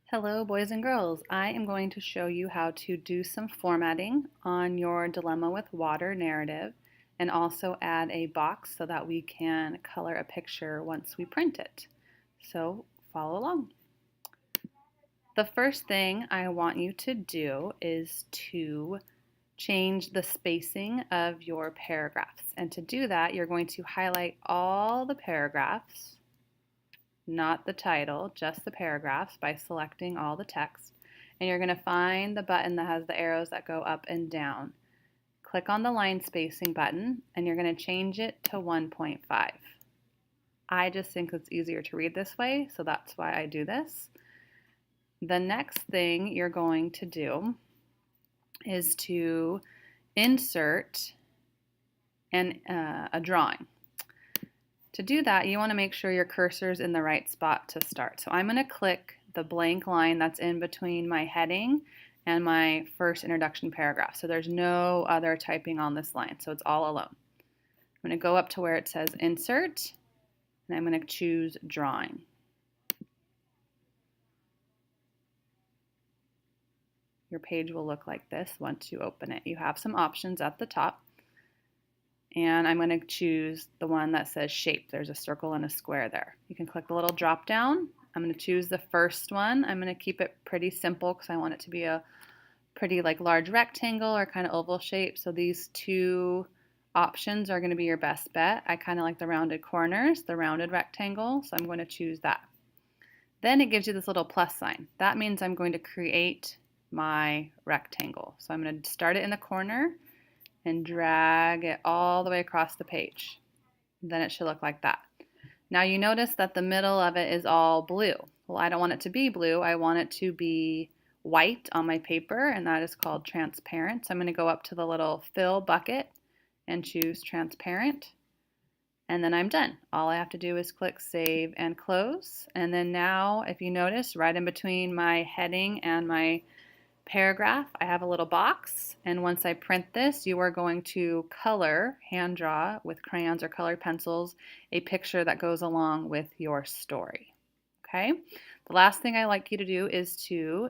Hello boys and girls, I am going to show you how to do some formatting on your Dilemma with Water narrative and also add a box so that we can color a picture once we print it. So follow along. The first thing I want you to do is to change the spacing of your paragraphs. And to do that, you're going to highlight all the paragraphs, not the title, just the paragraphs by selecting all the text. And you're going to find the button that has the arrows that go up and down. Click on the line spacing button and you're going to change it to 1.5. I just think it's easier to read this way, so that's why I do this. The next thing you're going to do is to insert a drawing. To do that, you want to make sure your cursor is in the right spot to start. So I'm going to click the blank line that's in between my heading and my first introduction paragraph. So there's no other typing on this line, so it's all alone. I'm going to go up to where it says Insert, and I'm going to choose Drawing. Your page will look like this once you open it. You have some options at the top. And I'm going to choose the one that says shape. There's a circle and a square there. You can click the little drop down. I'm going to choose the first one. I'm going to keep it pretty simple because I want it to be a pretty large rectangle or kind of oval shape. So these two options are going to be your best bet. I kind of like the rounded corners, the rounded rectangle, so I'm going to choose that. Then it gives you this little plus sign. That means I'm going to create my rectangle. So I'm going to start it in the corner and drag it all the way across the page. Then it should look like that. Now you notice that the middle of it is all blue. Well, I don't want it to be blue. I want it to be white on my paper, and that is called transparent. So I'm going to go up to the little fill bucket and choose transparent. And then I'm done. All I have to do is click save and close. And then now, if you notice, right in between my heading and my paragraph, I have a little box, and once I print this, you are going to color, hand draw with crayons or colored pencils, a picture that goes along with your story. Okay? The last thing I like you to do is to,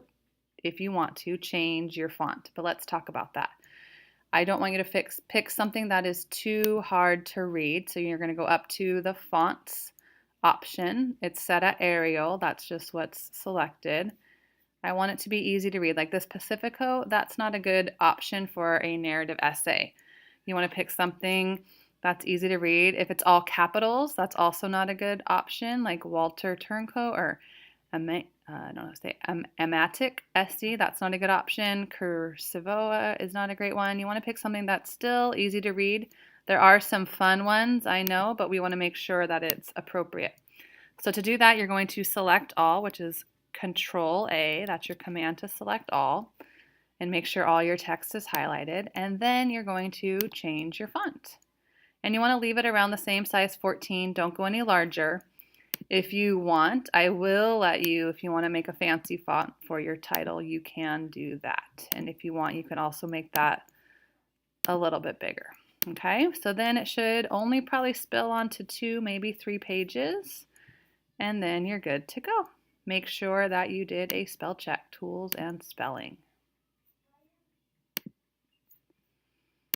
if you want to, change your font, but let's talk about that. I don't want you to pick something that is too hard to read, so you're going to go up to the fonts option. It's set at Arial, that's just what's selected. I want it to be easy to read. Like this Pacifico, that's not a good option for a narrative essay. You want to pick something that's easy to read. If it's all capitals, that's also not a good option, like Walter Turncoat or Amatic SC, that's not a good option. Cursivoa is not a great one. You want to pick something that's still easy to read. There are some fun ones, I know, but we want to make sure that it's appropriate. So to do that, you're going to select all, which is Control A, that's your command to select all, and make sure all your text is highlighted, and then you're going to change your font. And you want to leave it around the same size 14, don't go any larger. If you want, I will let you, if you want to make a fancy font for your title, you can do that. And if you want, you can also make that a little bit bigger. Okay, so then it should only probably spill onto 2, maybe 3 pages, and then you're good to go. Make sure that you did a spell check, tools and spelling.